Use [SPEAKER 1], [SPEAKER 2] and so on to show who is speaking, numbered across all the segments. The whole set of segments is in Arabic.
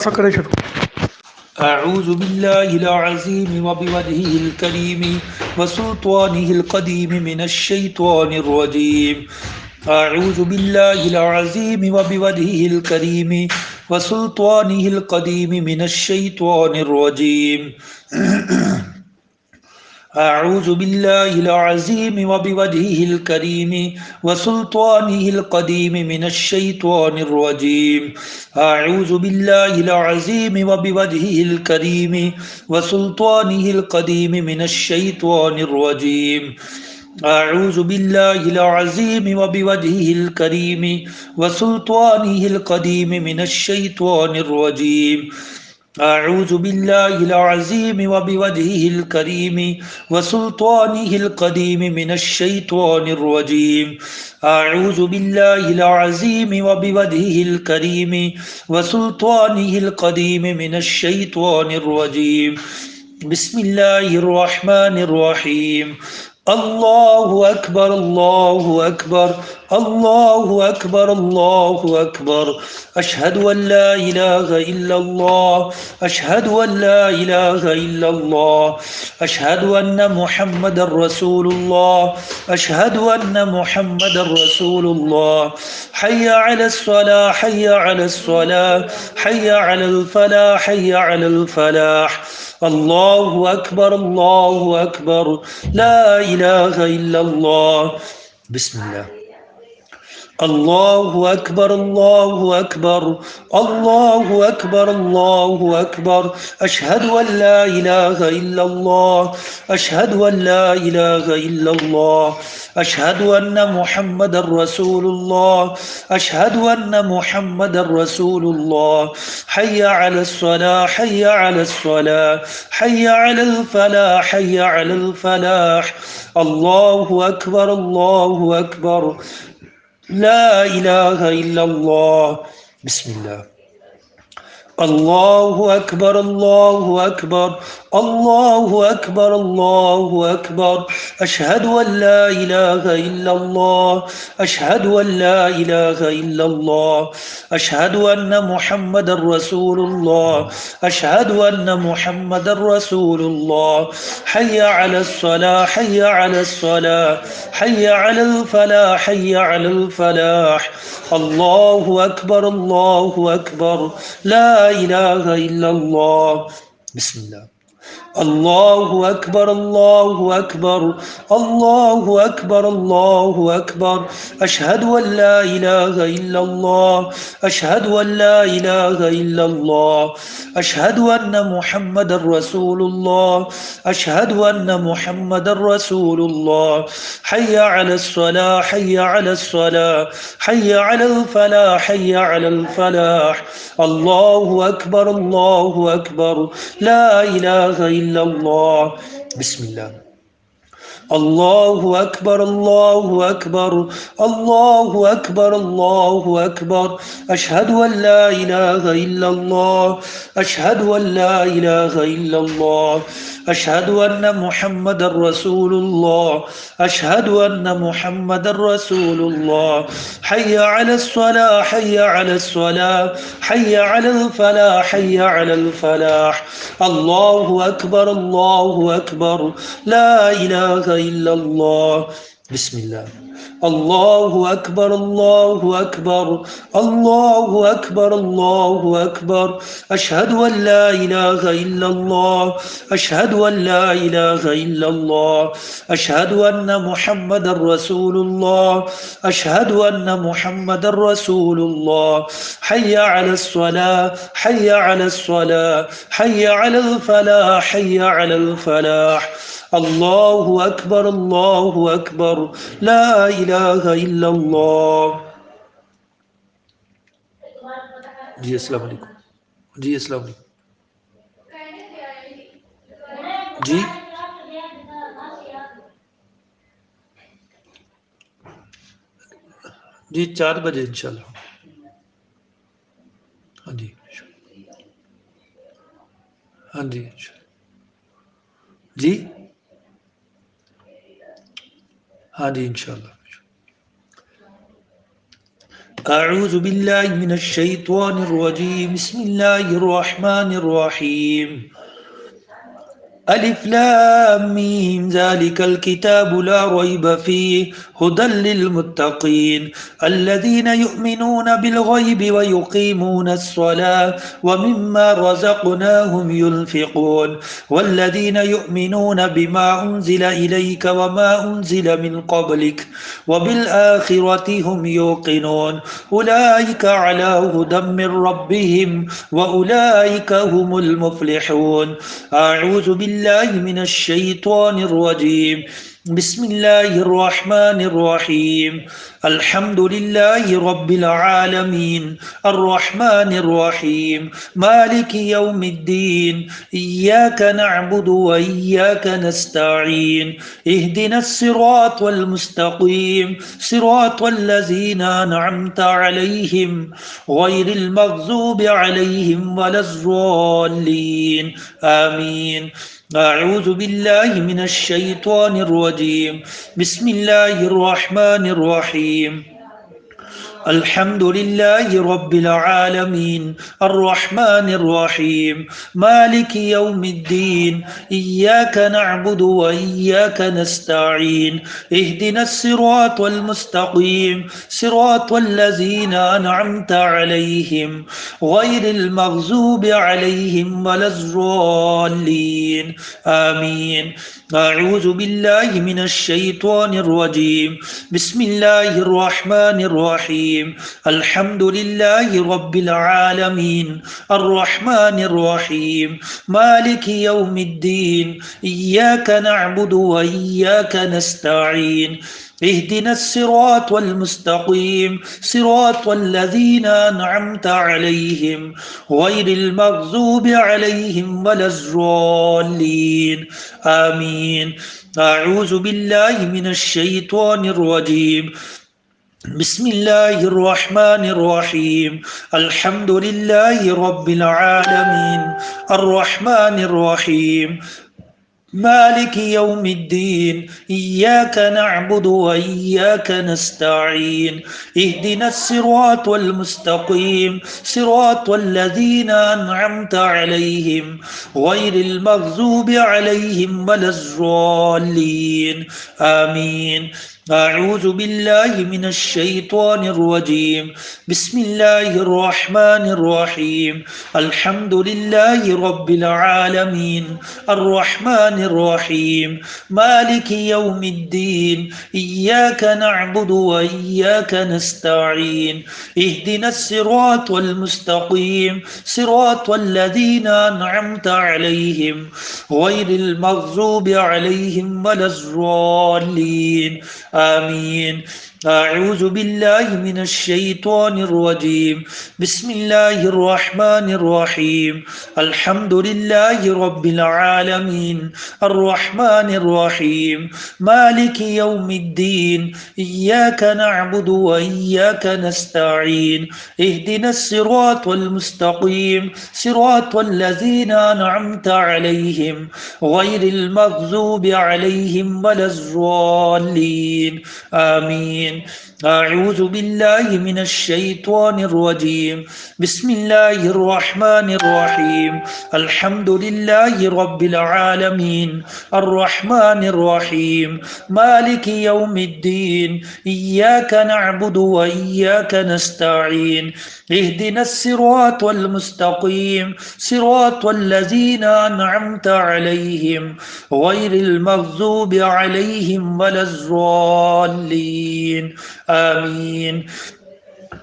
[SPEAKER 1] فكر شروع.
[SPEAKER 2] أعوذ بالله العظيم وبوجهه الكريم وسلطانه القديم من الشيطان الرجيم. أعوذ بالله العظيم وبوجهه الكريم وسلطانه القديم من الشيطان الرجيم. أعوذ بالله العظيم وبوجهه الكريم وسلطانه القديم من الشيطان الرجيم. أعوذ بالله العظيم وبوجهه الكريم وسلطانه القديم من الشيطان الرجيم. أعوذ بالله العظيم وبوجهه الكريم وسلطانه القديم من الشيطان الرجيم. أعوذ بالله العظيم وبوجهه الكريم وسلطانه القديم من الشيطان الرجيم. أعوذ بالله العظيم وبوجهه الكريم وسلطانه القديم من الشيطان الرجيم. بسم الله الرحمن الرحيم. الله أكبر الله أكبر الله أكبر الله أكبر. أشهد أن لا إله إلا الله أشهد أن لا إله إلا الله أشهد أن محمد رسول الله أشهد أن محمد رسول الله. حي على الصلاة حي على الصلاة حي على الفلاح حي على الفلاح. الله أكبر الله أكبر لا إله إلا الله. بسم الله. الله أكبر الله أكبر الله أكبر الله أكبر. أشهد أن لا إله إلا الله أشهد أن لا إله إلا الله أشهد أن محمد رسول الله أشهد أن محمد رسول الله. حي على الصلاة حي على الصلاة حي على الفلاح حي على الفلاح. الله أكبر الله أكبر لا إله إلا الله. بسم الله. الله أكبر الله أكبر الله أكبر الله أكبر. أشهد أن لا إله إلا الله أشهد أن لا إله إلا الله أشهد أن محمد رسول الله أشهد أن محمد رسول الله. حي على الصلاة حي على الصلاة حي على الفلاح حي على الفلاح. الله أكبر الله أكبر لا إله إلا الله. بسم الله. الله أكبر الله أكبر الله أكبر الله أكبر. أشهد أن لا إله إلا الله أشهد أن لا إله إلا الله أشهد أن محمد رسول الله أشهد أن محمد رسول الله. حي على الصلاة حي على الصلاة حي على الفلاح حي على الفلاح. الله أكبر الله أكبر لا إله إلا الله. بسم الله. الله أكبر الله أكبر الله أكبر الله أكبر. أشهد أن لا إله إلا الله أشهد أن لا إله إلا الله أشهد أن محمد رسول الله أشهد أن محمد رسول الله. حي على الصلاة حي على الصلاة حي على الفلاح حي على الفلاح. الله أكبر الله أكبر لا إله إلا الله. بسم الله. الله أكبر الله أكبر الله أكبر الله أكبر. أشهد أن لا إله إلا الله أشهد أن لا إله إلا الله أشهد أن محمد رسول الله أشهد أن محمد رسول الله. حي على الصلاة حي على الصلاة حي على الفلاح حي على الفلاح. الله أكبر الله أكبر لا إله إلا الله. जी अस्सलाम वालेकुम जी अस्सलाम वालेकुम जी जी 4 बजे इंशाल्लाह. हाँ जी हाँ जी जी हाँ जी इंशाल्लाह. أعوذ بالله من الشيطان الرجيم. بسم الله الرحمن الرحيم. ألف لام ميم ذلك الكتاب لا ريب فيه هدى للمتقين الذين يؤمنون بالغيب ويقيمون الصلاة ومما رزقناهم ينفقون والذين يؤمنون بما أنزل إليك وما أنزل من قبلك وبالآخرة هم يوقنون أولئك على هدى من ربهم وأولئك هم المفلحون. أعوذ بالله من الشيطان الرجيم. بسم الله الرحمن الرحيم. الحمد لله رب العالمين الرحمن الرحيم مالك يوم الدين إياك نعبد وإياك نستعين اهدنا الصراط المستقيم صراط الذين أنعمت عليهم غير المغضوب عليهم ولا الضالين آمين. أعوذ بالله من الشيطان الرجيم. بسم الله الرحمن الرحيم. الحمد لله رب العالمين الرحمن الرحيم مالك يوم الدين إياك نعبد وإياك نستعين اهدنا الصراط المستقيم صراط الذين أنعمت عليهم غير المغضوب عليهم ولا الضالين آمين. أعوذ بالله من الشيطان الرجيم. بسم الله الرحمن الرحيم. الحمد لله رب العالمين الرحمن الرحيم مالك يوم الدين إياك نعبد وإياك نستعين اهدنا الصراط المستقيم صراط الذين أنعمت عليهم غير المغضوب عليهم ولا الضالين آمين. أعوذ بالله من الشيطان الرجيم. بسم الله الرحمن الرحيم. الحمد لله رب العالمين الرحمن الرحيم مالك يوم الدين إياك نعبد وإياك نستعين اهدنا الصراط المستقيم صراط الذين أنعمت عليهم غير المغضوب عليهم ولا الضالين آمين. أعوذ بالله من الشيطان الرجيم. بسم الله الرحمن الرحيم. الحمد لله رب العالمين الرحمن الرحيم مالك يوم الدين إياك نعبد وإياك نستعين اهدنا الصراط المستقيم صراط الذين أنعمت عليهم غير المغضوب عليهم ولا الضالين آمين. أعوذ بالله من الشيطان الرجيم. بسم الله الرحمن الرحيم. الحمد لله رب العالمين الرحمن الرحيم مالك يوم الدين إياك نعبد وإياك نستعين اهدنا الصراط المستقيم صراط الذين أنعمت عليهم غير المغضوب عليهم ولا الضالين آمين. أعوذ بالله من الشيطان الرجيم. بسم الله الرحمن الرحيم. الحمد لله رب العالمين الرحمن الرحيم مالك يوم الدين إياك نعبد وإياك نستعين اهدنا الصراط المستقيم صراط الذين أنعمت عليهم غير المغضوب عليهم ولا الضالين آمين.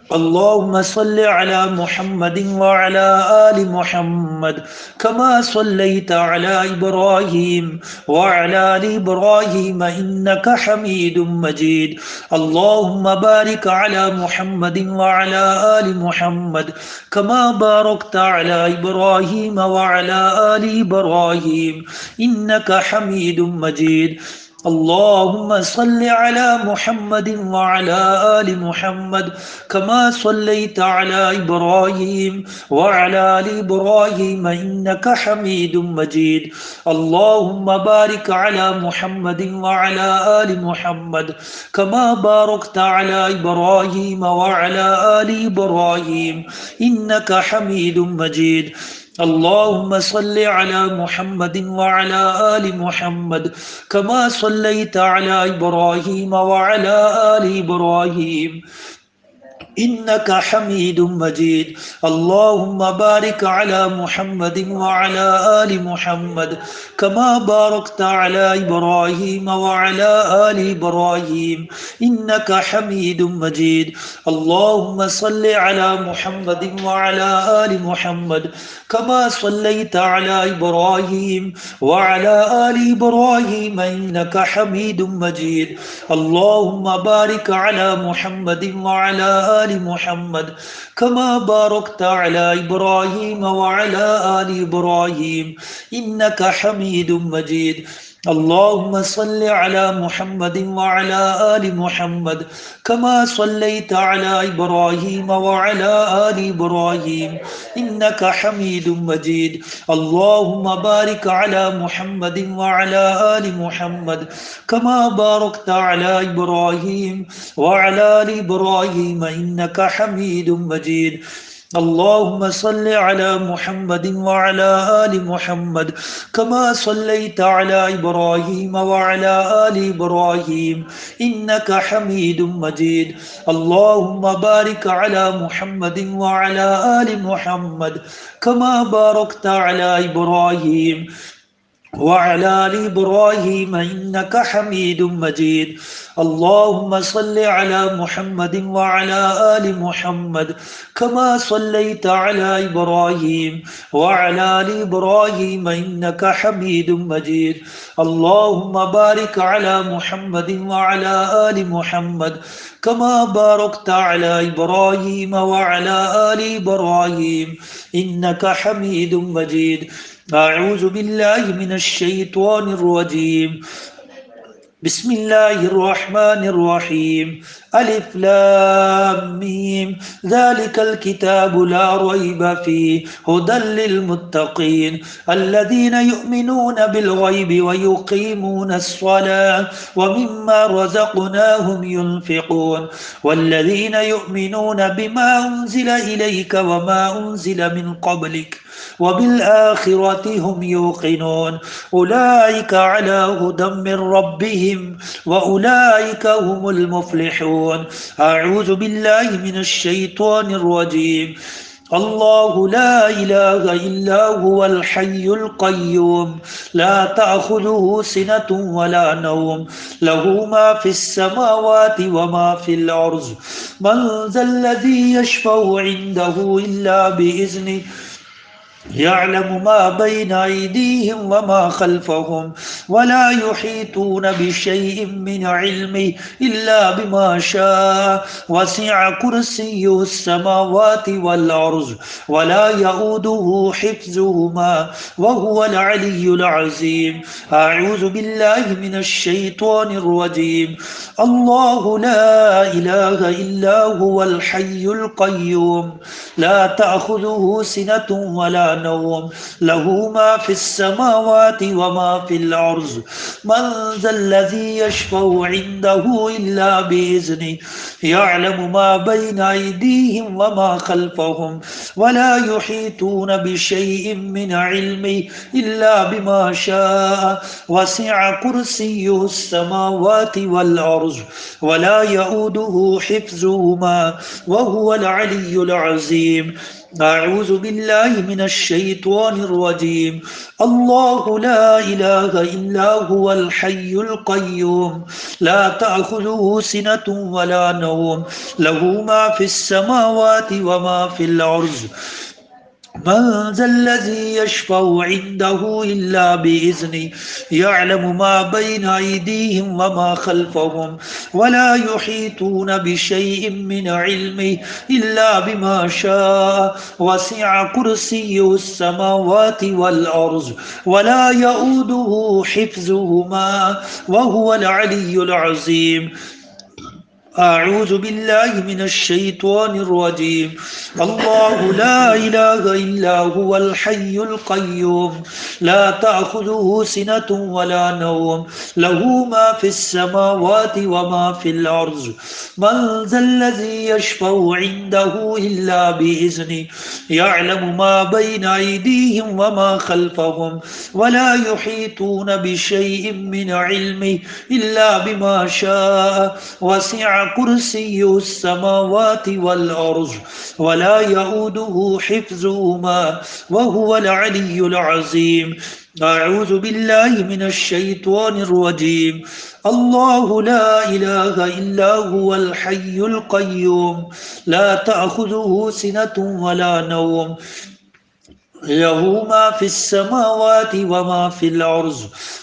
[SPEAKER 2] اللهم صل على محمد وعلى آل محمد كما صليت على إبراهيم وعلى آل إبراهيم إنك حميد مجيد. اللهم بارك على محمد وعلى آل محمد كما باركت على إبراهيم وعلى آل إبراهيم إنك حميد مجيد. اللهم صل على محمد وعلى آل محمد كما صليت على إبراهيم وعلى آل إبراهيم إنك حميد مجيد. اللهم بارك على محمد وعلى آل محمد كما باركت على إبراهيم وعلى آل إبراهيم إنك حميد مجيد. اللهم صل على محمد وعلى آل محمد كما صليت على إبراهيم وعلى آل إبراهيم إنك حميد مجيد. اللهم بارك على محمد وعلى آل محمد كما باركت على إبراهيم وعلى آل إبراهيم إنك حميد مجيد. اللهم صل على محمد وعلى آل محمد كما صليت على إبراهيم وعلى آل إبراهيم إنك حميد مجيد. اللهم بارك على محمد وعلى آل محمد كما باركت على إبراهيم وعلى آل إبراهيم إنك حميد مجيد. اللهم صل على محمد وعلى آل محمد كما صليت على إبراهيم وعلى آل إبراهيم إنك حميد مجيد. اللهم بارك على محمد وعلى آل محمد كما باركت على إبراهيم وعلى آل إبراهيم إنك حميد مجيد. اللهم صل على محمد وعلى آل محمد كما صليت على إبراهيم وعلى آل إبراهيم إنك حميد مجيد. اللهم بارك على محمد وعلى آل محمد كما باركت على إبراهيم وعلى آل إبراهيم إنك حميد مجيد. اللهم صل على محمد وعلى آل محمد كما صليت على إبراهيم وعلى آل إبراهيم إنك حميد مجيد. اللهم بارك على محمد وعلى آل محمد كما باركت على إبراهيم وعلى آل إبراهيم إنك حميد مجيد. أعوذ بالله من الشيطان الرجيم. بسم الله الرحمن الرحيم. ألف لام ميم ذلك الكتاب لا ريب فيه هدى للمتقين الذين يؤمنون بالغيب ويقيمون الصلاة ومما رزقناهم ينفقون والذين يؤمنون بما أنزل إليك وما أنزل من قبلك وبالآخرة هم يوقنون أولئك على هدى من ربهم وأولئك هم المفلحون. أعوذ بالله من الشيطان الرجيم. الله لا إله إلا هو الحي القيوم لا تأخذه سنة ولا نوم له ما في السماوات وما في الأرض من ذا الذي يشفع عنده إلا بإذنه يعلم ما بين أيديهم وما خلفهم ولا يحيطون بشيء من علمه إلا بما شاء وسع كرسيه السماوات والأرض ولا يؤوده حفظهما وهو العلي العظيم. أعوذ بالله من الشيطان الرجيم. الله لا إله إلا هو الحي القيوم لا تأخذه سنة ولا نوم له ما في السماوات وما في الأرض من ذا الذي يشفع عنده إلا بإذنه يعلم ما بين أيديهم وما خلفهم ولا يحيطون بشيء من علمه إلا بما شاء وسع كرسيه السماوات والأرض ولا يؤوده حفظهما وهو العلي العظيم. أعوذ بالله من الشيطان الرجيم. الله لا إله إلا هو الحي القيوم لا تأخذه سنة ولا نوم له ما في السماوات وما في الأرض من ذا الذي يشفع عنده إلا بإذنه يعلم ما بين أيديهم وما خلفهم ولا يحيطون بشيء من علمه إلا بما شاء وسع كرسيه السماوات والأرض ولا يؤوده حفظهما وهو العلي العظيم. أعوذ بالله من الشيطان الرجيم. الله لا إله إلا هو الحي القيوم لا تأخذه سنة ولا نوم له ما في السماوات وما في الأرض. من ذا الذي يشفع عنده إلا بإذنه يعلم ما بين أيديهم وما خلفهم ولا يحيطون بشيء من علمه إلا بما شاء وسع كرسيه السماوات والأرض ولا يؤوده حفظهما وهو العلي العظيم. أعوذ بالله من الشيطان الرجيم. الله لا إله إلا هو الحي القيوم لا تأخذه سنة ولا نوم له ما في السماوات وما في الأرض.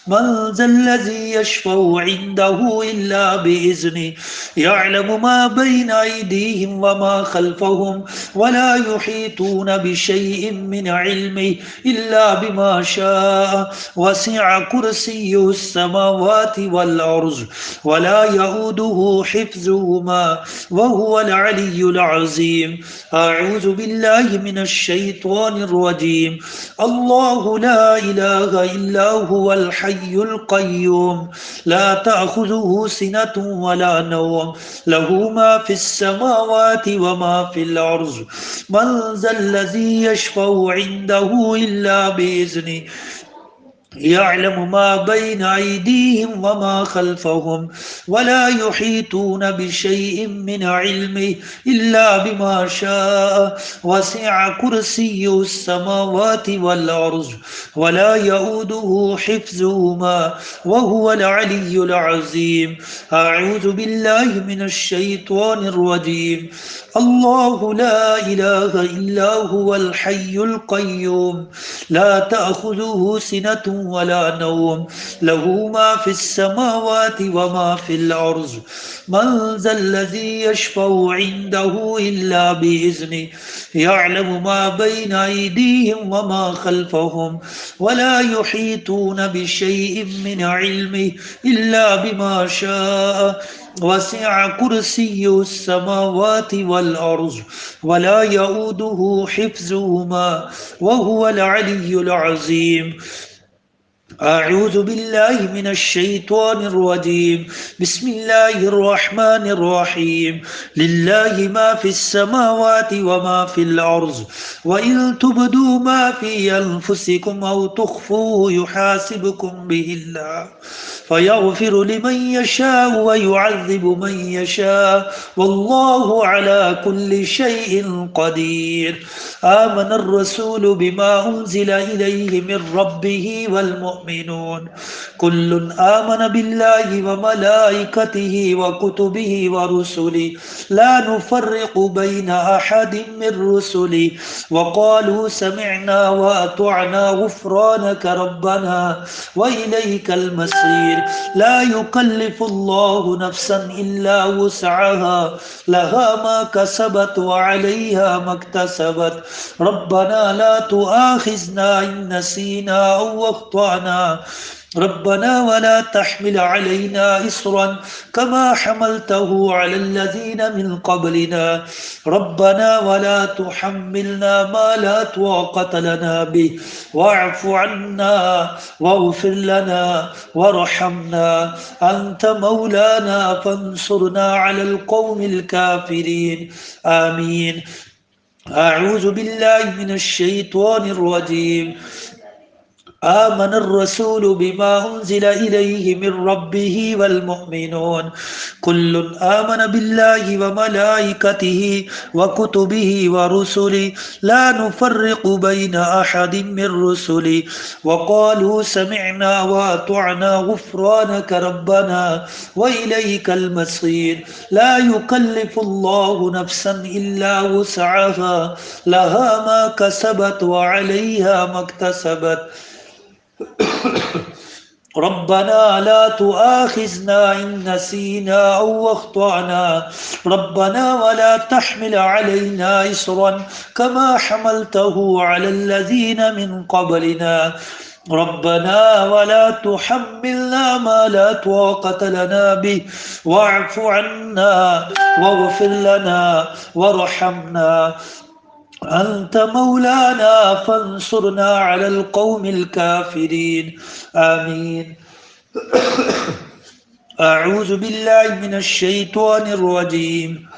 [SPEAKER 2] من ذا الذي يشفع عنده إلا بإذنه يعلم ما بين أيديهم وما خلفهم ولا يحيطون بشيء من علمه إلا بما شاء وسع كرسيه السماوات والأرض ولا يؤوده حفظهما وهو العلي العظيم. أعوذ بالله من الشيطان الرجيم. الله لا إله إلا هو الحي القيوم لا تأخذه سنة ولا نوم له ما في السماوات وما في الأرض. من ذا الذي يشفع عنده إلا بإذنه يعلم ما بين أيديهم وما خلفهم ولا يحيطون بشيء من علمه إلا بما شاء وسع كرسيه السماوات والأرض ولا يؤوده حفظهما وهو العلي العظيم. أعوذ بالله من الشيطان الرجيم. الله لا إله إلا هو الحي القيوم لا تأخذه سنة ولا نوم له ما في السماوات وما في الأرض. من ذا الذي يشفع عنده إلا بإذنه يعلم ما بين أيديهم وما خلفهم ولا يحيطون بشيء من علمه إلا بما شاء وسع كرسيه السماوات والأرض ولا يؤوده حفظهما وهو العلي العظيم. أعوذ بالله من الشيطان الرجيم. بسم الله الرحمن الرحيم. لله ما في السماوات وما في الأرض وإن تبدوا ما في أنفسكم أو تخفوه يحاسبكم به الله فيغفر لمن يشاء ويعذب من يشاء والله على كل شيء قدير. آمن الرسول بما أنزل إليه من ربه والمؤمنون كل آمن بالله وملائكته وكتبه ورسله لا نفرق بين أحد من رسله وقالوا سمعنا وأطعنا غفرانك ربنا وإليك المصير. لا يكلف الله نفسا إلا وسعها لها ما كسبت وعليها ما اكتسبت. ربنا لا تؤاخذنا إن نسينا أو أخطأنا ربنا ولا تحمل علينا إصرا كما حملته على الذين من قبلنا ربنا ولا تحملنا ما لا طاقة لنا به واعف عنا واغفر لنا وارحمنا أنت مولانا فانصرنا على القوم الكافرين آمين. أعوذ بالله من الشيطان الرجيم. آمن الرسول بما أنزل إليه من ربه والمؤمنون كل آمن بالله وملائكته وكتبه ورسله لا نفرق بين أحد من رسله وقالوا سمعنا وأطعنا غفرانك ربنا وإليك المصير لا يكلف الله نفسا إلا وسعها لها ما كسبت وعليها ما اكتسبت ربنا لا تؤاخذنا إن نسينا أو أخطأنا ربنا ولا تحمل علينا إصرا كما حملته على الذين من قبلنا ربنا ولا تحملنا ما لا طاقة لنا به واعف عنا واغفر لنا وارحمنا أنت مولانا فانصرنا على القوم الكافرين آمين. أعوذ بالله من الشيطان الرجيم.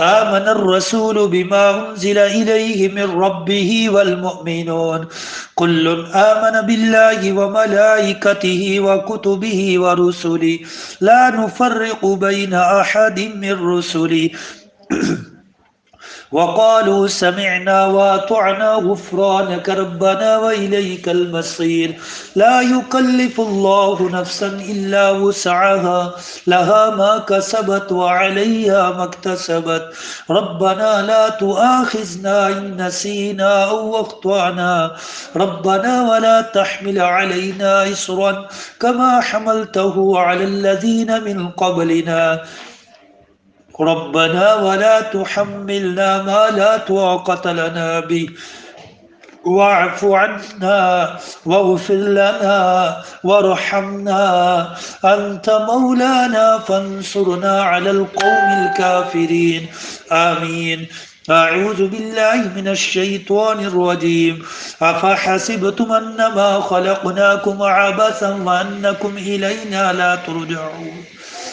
[SPEAKER 2] آمن الرسول بما أنزل إليه من ربه والمؤمنون كل آمن بالله وملائكته وكتبه ورسله لا نفرق بين أحد من رسله وقالوا سمعنا وأطعنا غفرانك ربنا وإليك المصير لا يكلف الله نفسا إلا وسعها لها ما كسبت وعليها ما اكتسبت ربنا لا تؤاخذنا إن نسينا أو أخطأنا ربنا ولا تحمل علينا إصرا كما حملته على الذين من قبلنا ربنا ولا تحملنا ما لا طاقة لنا به واعف عنا واغفر لنا وارحمنا أنت مولانا فانصرنا على القوم الكافرين آمين. أعوذ بالله من الشيطان الرجيم أفحسبتم أنما خلقناكم عبثا وأنكم إلينا لا ترجعون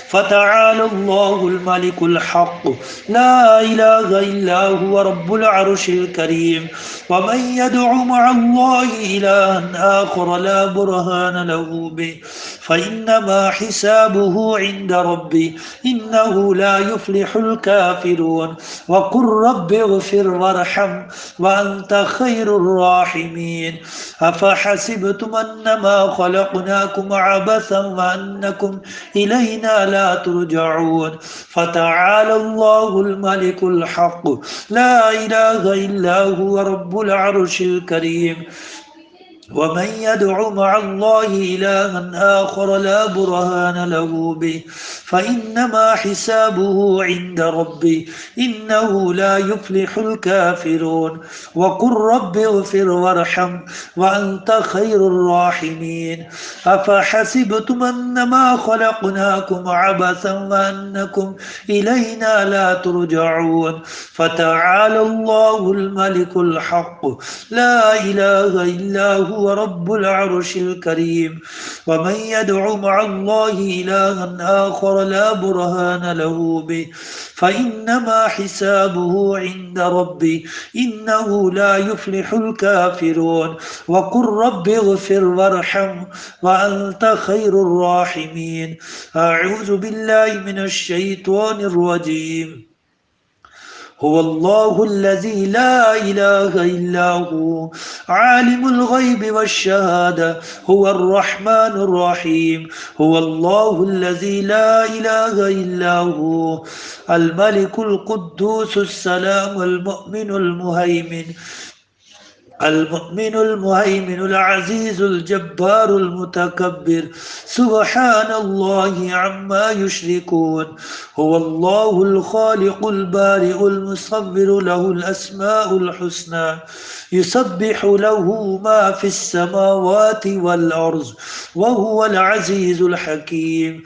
[SPEAKER 2] فتعالى الله الملك الحق لا إله إلا هو رب العرش الكريم ومن يدع مع الله إلها آخر لا برهان له به فإنما حسابه عند ربي إنه لا يفلح الكافرون وقل رب اغفر وارحم وأنت خير الراحمين أفحسبتم أنما خلقناكم عبثا وأنكم إلينا لا ترجعون فتعالى الله الملك الحق لا إله إلا هو رب العرش الكريم ومن يدع مع الله إلها آخر لا برهان له به فإنما حسابه عند ربي إنه لا يفلح الكافرون وقل رب اغفر وارحم وأنت خير الراحمين أفحسبتم أنما خلقناكم عبثا وأنكم إلينا لا ترجعون فتعالى الله الملك الحق لا إله إلا هو رب العرش الكريم ومن يدع مع الله إلها آخر لا برهان له به فإنما حسابه عند ربي إنه لا يفلح الكافرون وقل رب اغفر وارحم وأنت خير الراحمين أعوذ بالله من الشيطان الرجيم هو الله الذي لا إله إلا هو عالم الغيب والشهادة هو الرحمن الرحيم هو الله الذي لا إله إلا هو الملك القدوس السلام المؤمن المهيمن العزيز الجبار المتكبر سبحان الله عما يشركون هو الله الخالق البارئ المصور له الأسماء الحسنى يسبح له ما في السماوات والأرض وهو العزيز الحكيم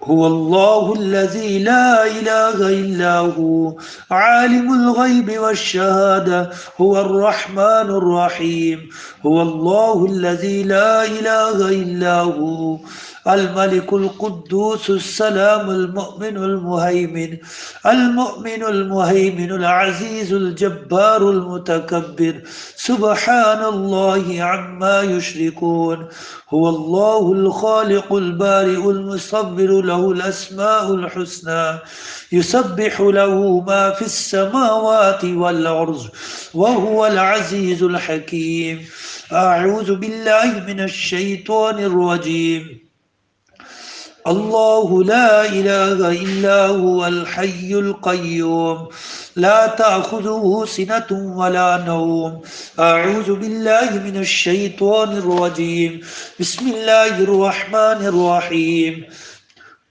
[SPEAKER 2] هو الله الذي لا إله إلا هو عالم الغيب والشهادة هو الرحمن الرحيم هو الله الذي لا إله إلا هو الملك القدوس السلام المؤمن المهيمن العزيز الجبار المتكبر سبحان الله عما يشركون هو الله الخالق البارئ المصور له الأسماء الحسنى يسبح له ما في السماوات والأرض وهو العزيز الحكيم أعوذ بالله من الشيطان الرجيم الله لا إله إلا هو الحي القيوم لا تأخذه سنة ولا نوم أعوذ بالله من الشيطان الرجيم بسم الله الرحمن الرحيم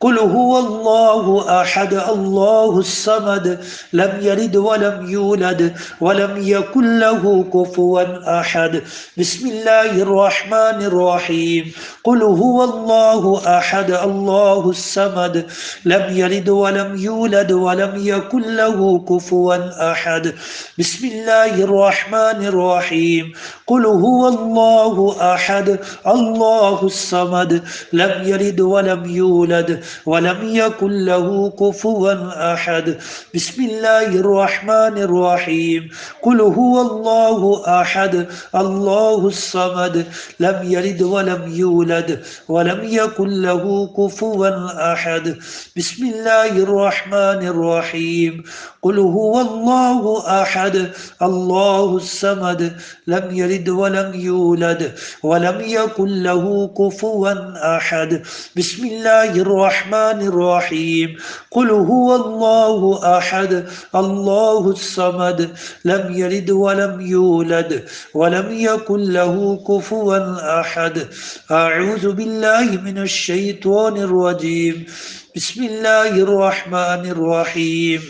[SPEAKER 2] قل هو الله أحد الله الصمد لم يلد ولم يولد ولم يكن له كفوا أحد بسم الله الرحمن الرحيم قل هو الله أحد الله الصمد لم يلد ولم يولد ولم يكن له كفوا أحد بسم الله الرحمن الرحيم قل هو الله أحد الله الصمد لم يلد ولم يولد ولم يكن له كفوا أحد بسم الله الرحمن الرحيم قل هو الله أحد الله الصمد لم يلد ولم يولد ولم يكن له كفوا أحد بسم الله الرحمن الرحيم قل هو الله أحد الله الصمد لم يلد ولم يولد ولم يكن له كفوا أحد بسم الله الرحمن الرحيم قل هو الله أحد الله الصمد لم يلد ولم يولد ولم يكن له كفوا أحد أعوذ بالله من الشيطان الرجيم بسم الله الرحمن الرحيم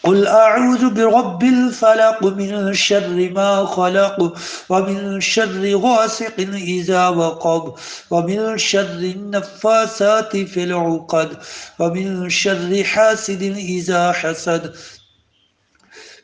[SPEAKER 2] قل أعوذ برب الفلق من شر ما خلق ومن شر غاسق إذا وقب ومن شر النفاثات في العقد ومن شر حاسد إذا حسد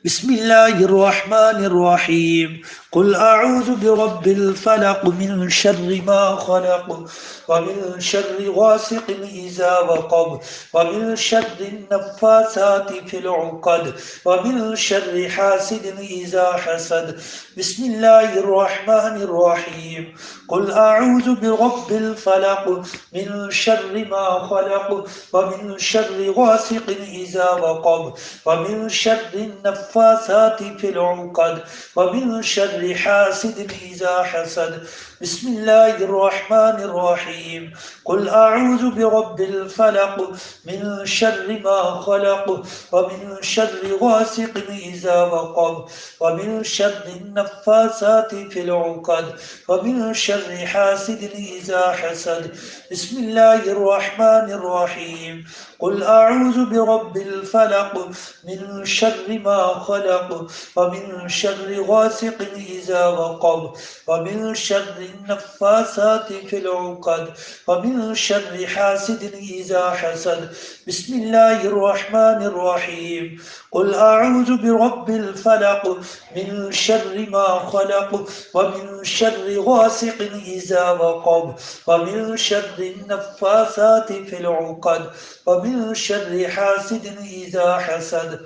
[SPEAKER 2] بسم الله الرحمن الرحيم قل أعوذ برب الفلق من شر ما خلق ومن شر غاسق إذا وقب ومن شر النفاثات في العقد ومن شر حاسد إذا حسد بسم الله الرحمن الرحيم قل أعوذ برب الفلق من شر ما خلق ومن شر غاسق إذا وقب ومن شر النفاثات في العقد ومن شر حاسد إذا حسد بسم الله الرحمن الرحيم قل أعوذ برب الفلق من شر ما خلق ومن شر غاسق إذا وقب ومن شر النفاثات في العقد ومن شر حاسد إذا حسد بسم الله الرحمن الرحيم قل أعوذ برب الفلق من شر ما خلق ومن شر غاسق إذا وقب ومن شر النفاثات في العقد ومن شر حاسد إذا حسد بسم الله الرحمن الرحيم قل أعوذ برب الفلق من شر ما خلق ومن شر غاسق إذا وقب ومن شر النفاثات في العقد ومن شر حاسد إذا حسد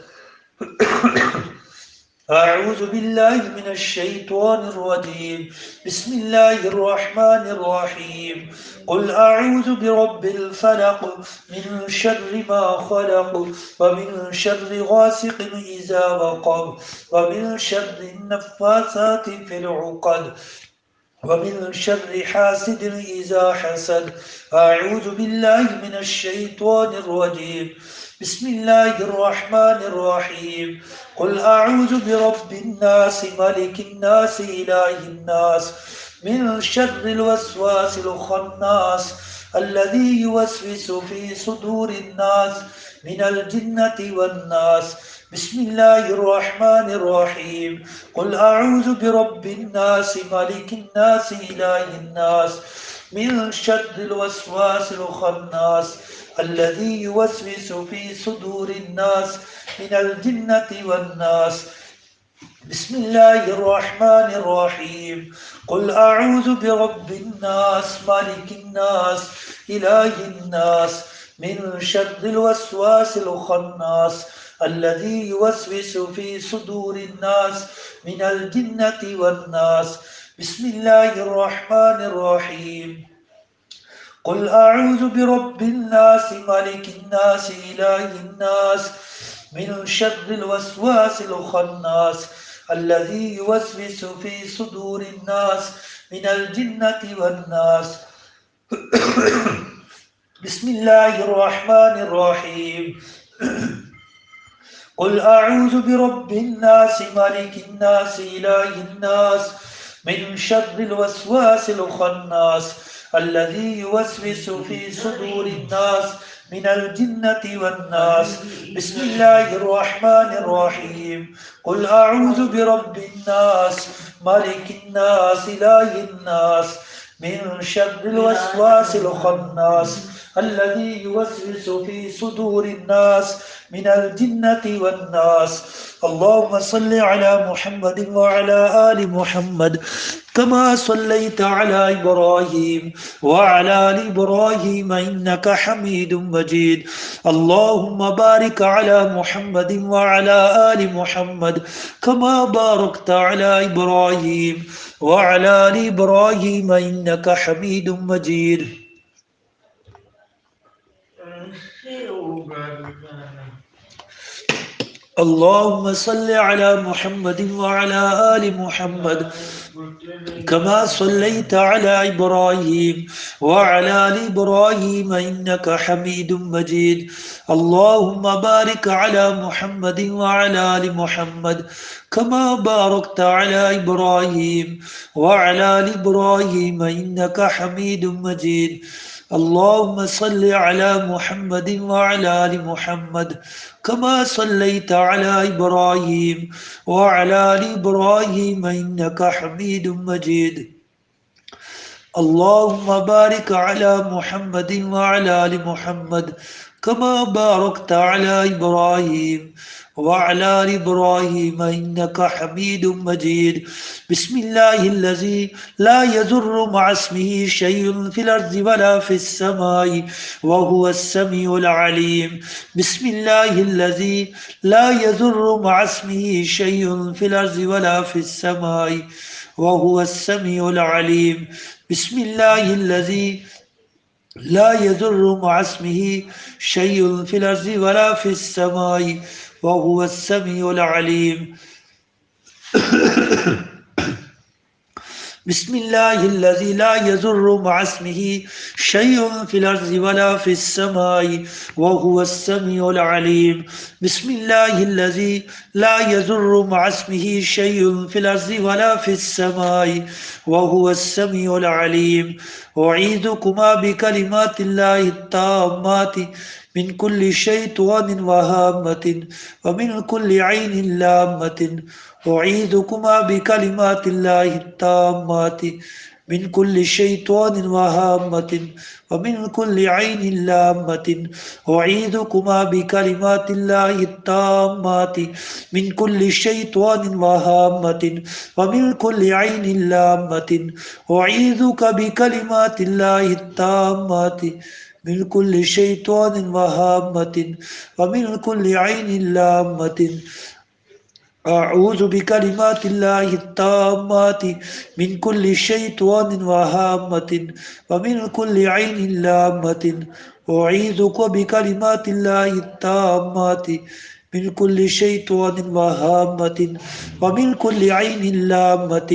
[SPEAKER 2] أعوذ بالله من الشيطان الرجيم بسم الله الرحمن الرحيم قل أعوذ برب الفلق من شر ما خلق ومن شر غاسق إذا وقب ومن شر النفاثات في العقد ومن شر حاسد إذا حسد أعوذ بالله من الشيطان الرجيم بسم الله الرحمن الرحيم قل أعوذ برب الناس ملك الناس إله الناس من شر الوسواس الخناس الذي يوسوس في صدور الناس من الجنة والناس بسم الله الرحمن الرحيم قل أعوذ برب الناس ملك الناس إله الناس من شر الوسواس الخناس الذي يوسوس في صدور الناس من الجنة والناس بسم الله الرحمن الرحيم قل أعوذ برب الناس ملك الناس إله الناس من شر الوسواس الخناس الذي يوسوس في صدور الناس من الجنة والناس بسم الله الرحمن الرحيم قل أعوذ برب الناس ملك الناس إله الناس من شر الوسواس الخناس الذي يوسوس في صدور الناس من الجنة والناس بسم الله الرحمن الرحيم قل أعوذ برب الناس ملك الناس إله الناس من شر الوسواس الخناس الذي يوسوس في صدور الناس من الجنة والناس بسم الله الرحمن الرحيم قل أعوذ برب الناس ملك الناس إله الناس من شر الوسواس الخناس الذي يوسوس في صدور الناس من الجنة والناس اللهم صل على محمد وعلى آل محمد كما صليت على إبراهيم وعلى آل إبراهيم إنك حميد مجيد اللهم بارك على محمد وعلى آل محمد كما باركت على إبراهيم وعلى آل إبراهيم إنك حميد مجيد اللهم صل على محمد وعلى آل محمد كما صليت على إبراهيم وعلى آل إبراهيم إنك حميد مجيد اللهم بارك على محمد وعلى آل محمد كما باركت على إبراهيم وعلى آل إبراهيم إنك حميد مجيد اللهم صل على محمد وعلى آل محمد كما صليت على إبراهيم وعلى آل إبراهيم إنك حميد مجيد اللهم بارك على محمد وعلى آل محمد كما باركت على إبراهيم وعلى آل إبراهيم إنك حميد مجيد بسم الله الذي لا يضر مع اسمه شيء في الأرض ولا في السماء وهو السميع العليم بسم الله الذي لا يضر مع اسمه شيء في الأرض ولا في السماء وهو السميع العليم بسم الله الذي لا يضر مع اسمه شيء في الأرض ولا في السماء وهو السميع العليم بسم الله الذي لا يضر مع اسمه شيء في الأرض ولا في السماء وهو السميع العليم بسم الله الذي لا يضر مع اسمه شيء في الأرض ولا في السماء وهو السميع العليم أعيذكما بكلمات الله التامات من كل شيطان وهامة ومن كل عين لامة أعيذكما بكلمات الله التامات من كل شيطان وهامة ومن كل عين لامة أعيذكما بكلمات الله التامات من كل شيطان وهامة ومن كل عين لامة أعيذك بكلمات الله التامات من كل شيطان وهامة ومن كل عين لامة أعوذ بكلمات الله التامات من كل شيطان وهامة ومن كل عين لامة أعيذك بكلمات الله التامات من كل شيطان وهامة ومن كل عين لامة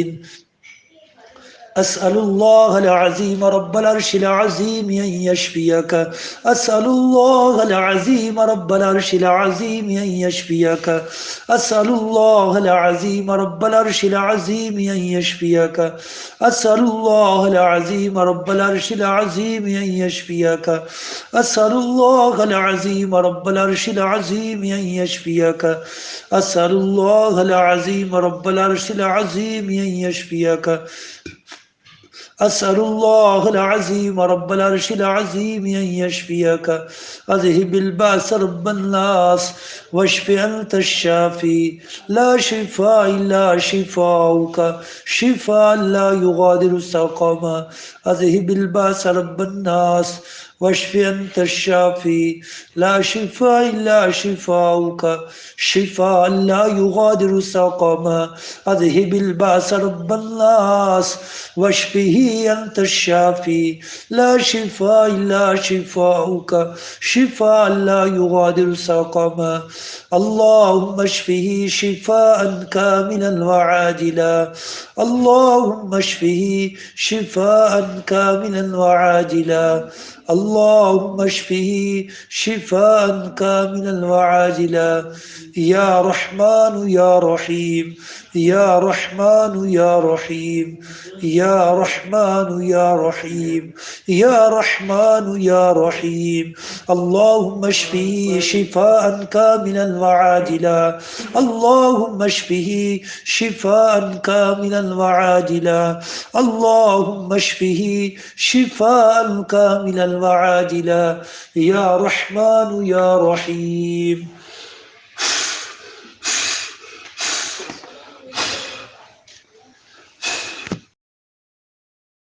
[SPEAKER 2] أسأل الله العظيم رب العرش العظيم أن يشفيك أسأل الله العظيم رب العرش العظيم أن يشفيك أسأل الله العظيم رب العرش العظيم أن يشفيك أسأل الله العظيم رب العرش العظيم أن يشفيك أسأل الله العظيم رب العرش العظيم أن يشفيك أسأل الله العظيم رب العرش العظيم أن يشفيك أسأل الله العظيم رب العرش العظيم أن يشفيك. أذهب البأس رب الناس واشف أنت الشافي، لا شفاء إلا شفاؤك، شفاء لا يغادر سقما. أذهب البأس رب الناس واشف أنت الشافي، لا شفاء إلا شفاؤك، شفاء لا يغادر سقما. أذهب البأس رب الناس واشفه أنت الشافي، لا شفاء إلا شفاؤك، شفاء لا يغادر سقما. اللهم اشفه شفاء كاملا وعاجلا، اللهم اشفه شفاء كاملا وعاجلا، اللهم اشفه شفاء كاملا وعاجلا. يا رحمن يا رحيم، يا رحمن يا رحيم، يا رحمن يا رحيم، يا رحمن يا رحيم. اللهم اشفه شفاء كاملا وعاجلا، اللهم اشفه شفاء كاملا وعاجلا، اللهم اشفه شفاء كاملا وعاجلا. يا رحمن يا رحيم.